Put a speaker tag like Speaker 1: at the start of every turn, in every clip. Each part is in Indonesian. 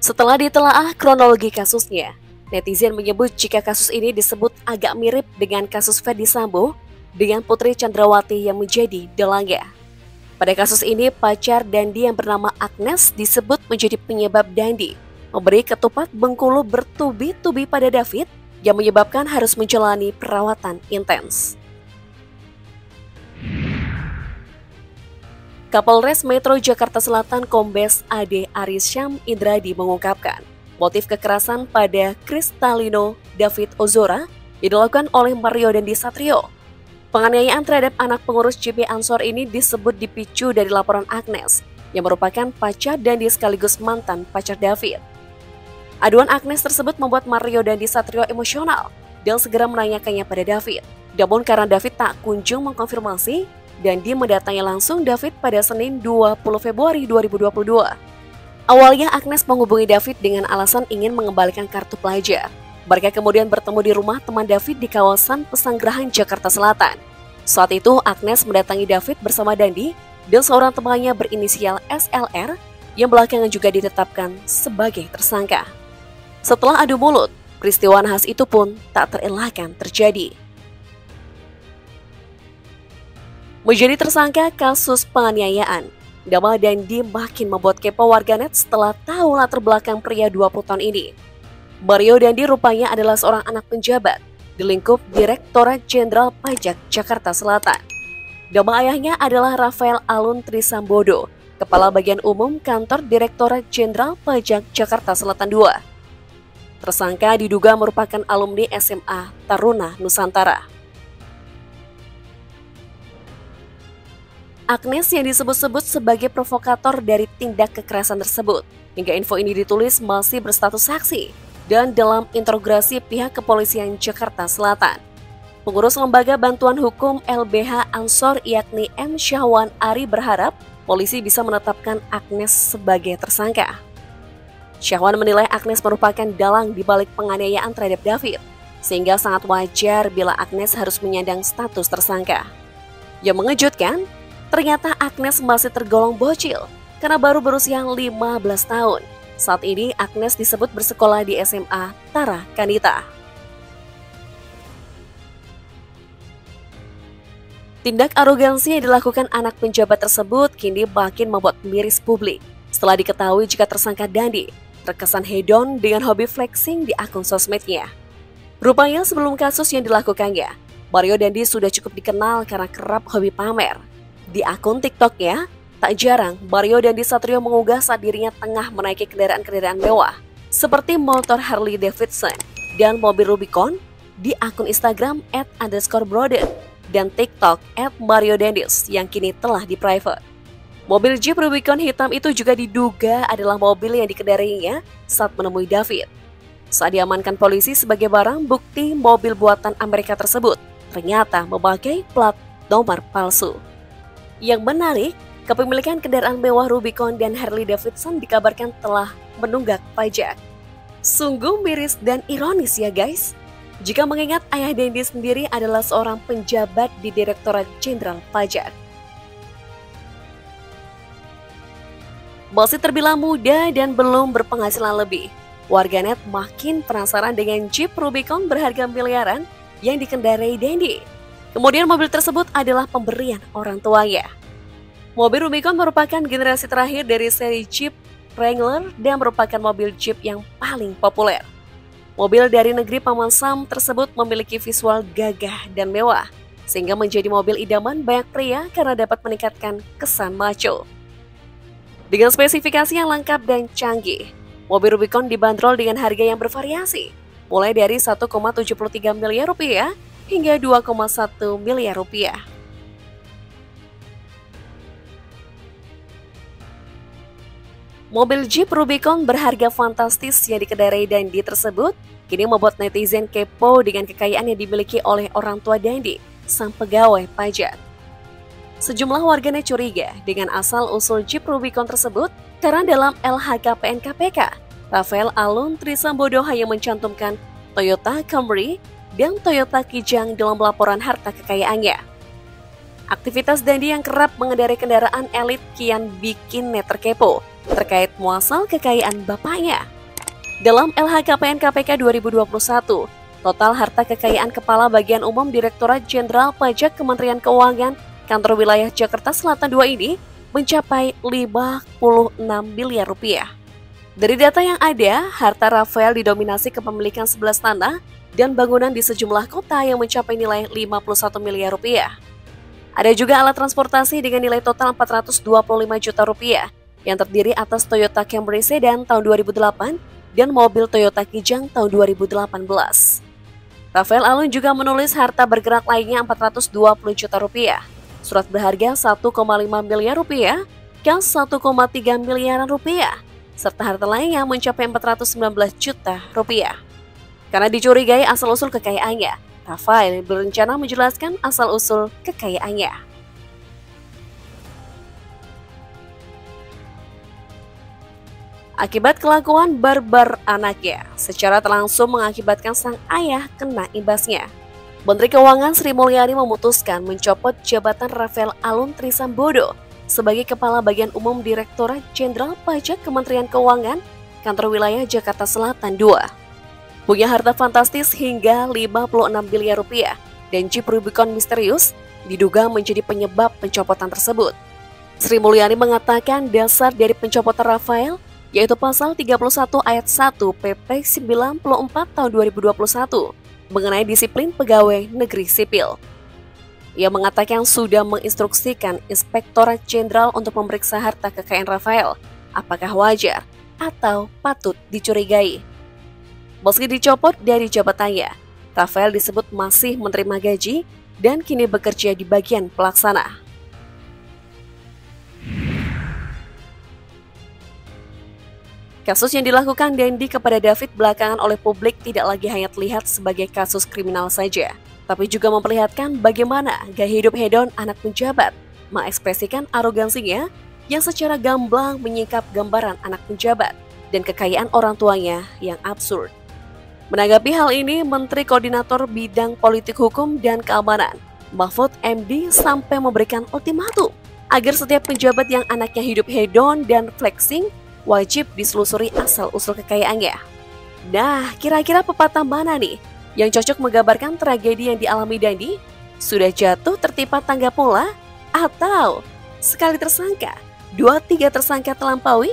Speaker 1: Setelah ditelaah kronologi kasusnya, netizen menyebut jika kasus ini disebut agak mirip dengan kasus Ferdy Sambo dengan Putri Chandrawati yang menjadi dalangnya. Pada kasus ini, pacar Dandi yang bernama Agnes disebut menjadi penyebab Dandi memberi ketupat Bengkulu bertubi-tubi pada David yang menyebabkan harus menjalani perawatan intens. Kapolres Metro Jakarta Selatan Kombes Ade Arisyam Indradi mengungkapkan motif kekerasan pada Kristalino David Ozora yang dilakukan oleh Mario Dandi Satrio. Penganiayaan terhadap anak pengurus JP Ansor ini disebut dipicu dari laporan Agnes yang merupakan pacar Dandi sekaligus mantan pacar David. Aduan Agnes tersebut membuat Mario Dandi Satrio emosional dan segera menanyakannya pada David. Namun karena David tak kunjung mengkonfirmasi, Dandi mendatangi langsung David pada Senin 20 Februari 2022. Awalnya Agnes menghubungi David dengan alasan ingin mengembalikan kartu pelajar. Mereka kemudian bertemu di rumah teman David di kawasan Pesanggerahan, Jakarta Selatan. Saat itu Agnes mendatangi David bersama Dandi dan seorang temannya berinisial SLR yang belakangan juga ditetapkan sebagai tersangka. Setelah adu mulut, peristiwa nahas itu pun tak terelakkan terjadi. Menjadi tersangka kasus penganiayaan, nama Dandi makin membuat kepo warganet setelah tahu latar belakang pria 20 tahun ini. Mario Dandi rupanya adalah seorang anak penjabat di lingkup Direktorat Jenderal Pajak Jakarta Selatan. Nama ayahnya adalah Rafael Alun Trisambodo, Kepala Bagian Umum Kantor Direktorat Jenderal Pajak Jakarta Selatan II. Tersangka diduga merupakan alumni SMA Taruna Nusantara. Agnes yang disebut-sebut sebagai provokator dari tindak kekerasan tersebut. Hingga info ini ditulis masih berstatus saksi dan dalam interogasi pihak kepolisian Jakarta Selatan. Pengurus Lembaga Bantuan Hukum LBH Ansor yakni M. Syahwan Ari berharap polisi bisa menetapkan Agnes sebagai tersangka. Syahwan menilai Agnes merupakan dalang di balik penganiayaan terhadap David, sehingga sangat wajar bila Agnes harus menyandang status tersangka. Yang mengejutkan, ternyata Agnes masih tergolong bocil karena baru berusia 15 tahun. Saat ini Agnes disebut bersekolah di SMA Tara Kanita. Tindak arogansi yang dilakukan anak penjabat tersebut kini makin membuat miris publik setelah diketahui jika tersangka Dandi terkesan hedon dengan hobi flexing di akun sosmednya. Rupanya sebelum kasus yang dilakukannya, Mario Dandi sudah cukup dikenal karena kerap hobi pamer. Di akun TikToknya, tak jarang Mario Dandi Satrio mengunggah saat dirinya tengah menaiki kendaraan-kendaraan mewah seperti motor Harley Davidson dan mobil Rubicon di akun Instagram @_brother dan TikTok @mariodandis yang kini telah di-private. Mobil Jeep Rubicon hitam itu juga diduga adalah mobil yang dikendarainya saat menemui David. Saat diamankan polisi sebagai barang bukti mobil buatan Amerika tersebut ternyata memakai plat nomor palsu. Yang menarik, kepemilikan kendaraan mewah Rubicon dan Harley Davidson dikabarkan telah menunggak pajak. Sungguh miris dan ironis ya guys. Jika mengingat ayah Dandi sendiri adalah seorang penjabat di Direktorat Jenderal Pajak. Masih terbilang muda dan belum berpenghasilan lebih, warganet makin penasaran dengan Jeep Rubicon berharga miliaran yang dikendarai Dandi. Kemudian mobil tersebut adalah pemberian orang tuanya. Mobil Rubicon merupakan generasi terakhir dari seri Jeep Wrangler dan merupakan mobil Jeep yang paling populer. Mobil dari negeri Paman Sam tersebut memiliki visual gagah dan mewah, sehingga menjadi mobil idaman banyak pria karena dapat meningkatkan kesan macho. Dengan spesifikasi yang lengkap dan canggih, mobil Rubicon dibanderol dengan harga yang bervariasi, mulai dari 1,73 miliar rupiah hingga 2,1 miliar rupiah. Mobil Jeep Rubicon berharga fantastis yang dikendarai Dandi tersebut kini membuat netizen kepo dengan kekayaan yang dimiliki oleh orang tua Dandi, sang pegawai pajak. Sejumlah warganet curiga dengan asal-usul Jeep Rubicon tersebut karena dalam LHKPN KPK, Rafael Alun Trisambodo hanya mencantumkan Toyota Camry dan Toyota Kijang dalam laporan harta kekayaannya. Aktivitas Dandi yang kerap mengendarai kendaraan elit kian bikin net terkepo terkait muasal kekayaan bapaknya. Dalam LHKPN KPK 2021, total harta kekayaan Kepala Bagian Umum Direktorat Jenderal Pajak Kementerian Keuangan Kantor Wilayah Jakarta Selatan II ini mencapai 56 miliar rupiah. Dari data yang ada, harta Rafael didominasi kepemilikan 11 tanah dan bangunan di sejumlah kota yang mencapai nilai 51 miliar rupiah. Ada juga alat transportasi dengan nilai total 425 juta rupiah yang terdiri atas Toyota Camry Sedan tahun 2008 dan mobil Toyota Kijang tahun 2018. Rafael Alun juga menulis harta bergerak lainnya 420 juta rupiah, surat berharga 1,5 miliar rupiah, kas 1,3 miliaran rupiah, serta harta lainnya mencapai 419 juta rupiah. Karena dicurigai asal-usul kekayaannya, Rafael berencana menjelaskan asal-usul kekayaannya. Akibat kelakuan barbar anaknya, secara langsung mengakibatkan sang ayah kena imbasnya. Menteri Keuangan Sri Mulyani memutuskan mencopot jabatan Rafael Alun Trisambodo sebagai Kepala Bagian Umum Direktorat Jenderal Pajak Kementerian Keuangan Kantor Wilayah Jakarta Selatan II. Punya harta fantastis hingga 56 miliar rupiah dan Jeep Rubicon misterius diduga menjadi penyebab pencopotan tersebut. Sri Mulyani mengatakan dasar dari pencopotan Rafael yaitu pasal 31 ayat 1 PP 94 tahun 2021 mengenai disiplin pegawai negeri sipil. Ia mengatakan sudah menginstruksikan Inspektorat Jenderal untuk memeriksa harta kekayaan Rafael, apakah wajar atau patut dicurigai. Meski dicopot dari jabatannya, Rafael disebut masih menerima gaji dan kini bekerja di bagian pelaksana. Kasus yang dilakukan Dendi kepada David belakangan oleh publik tidak lagi hanya terlihat sebagai kasus kriminal saja, tapi juga memperlihatkan bagaimana gaya hidup hedon anak pejabat mengekspresikan arogansinya yang secara gamblang menyingkap gambaran anak pejabat dan kekayaan orang tuanya yang absurd. Menanggapi hal ini, Menteri Koordinator Bidang Politik Hukum dan Keamanan, Mahfud MD sampai memberikan ultimatum agar setiap pejabat yang anaknya hidup hedon dan flexing wajib diselusuri asal-usul kekayaannya. Nah, kira-kira pepatah mana nih yang cocok menggambarkan tragedi yang dialami Dandi? Sudah jatuh tertimpa tangga pula? Atau sekali tersangka, 2-3 tersangka terlampaui?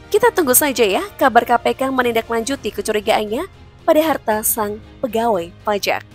Speaker 1: Kita tunggu saja ya kabar KPK menindaklanjuti kecurigaannya pada harta sang pegawai pajak.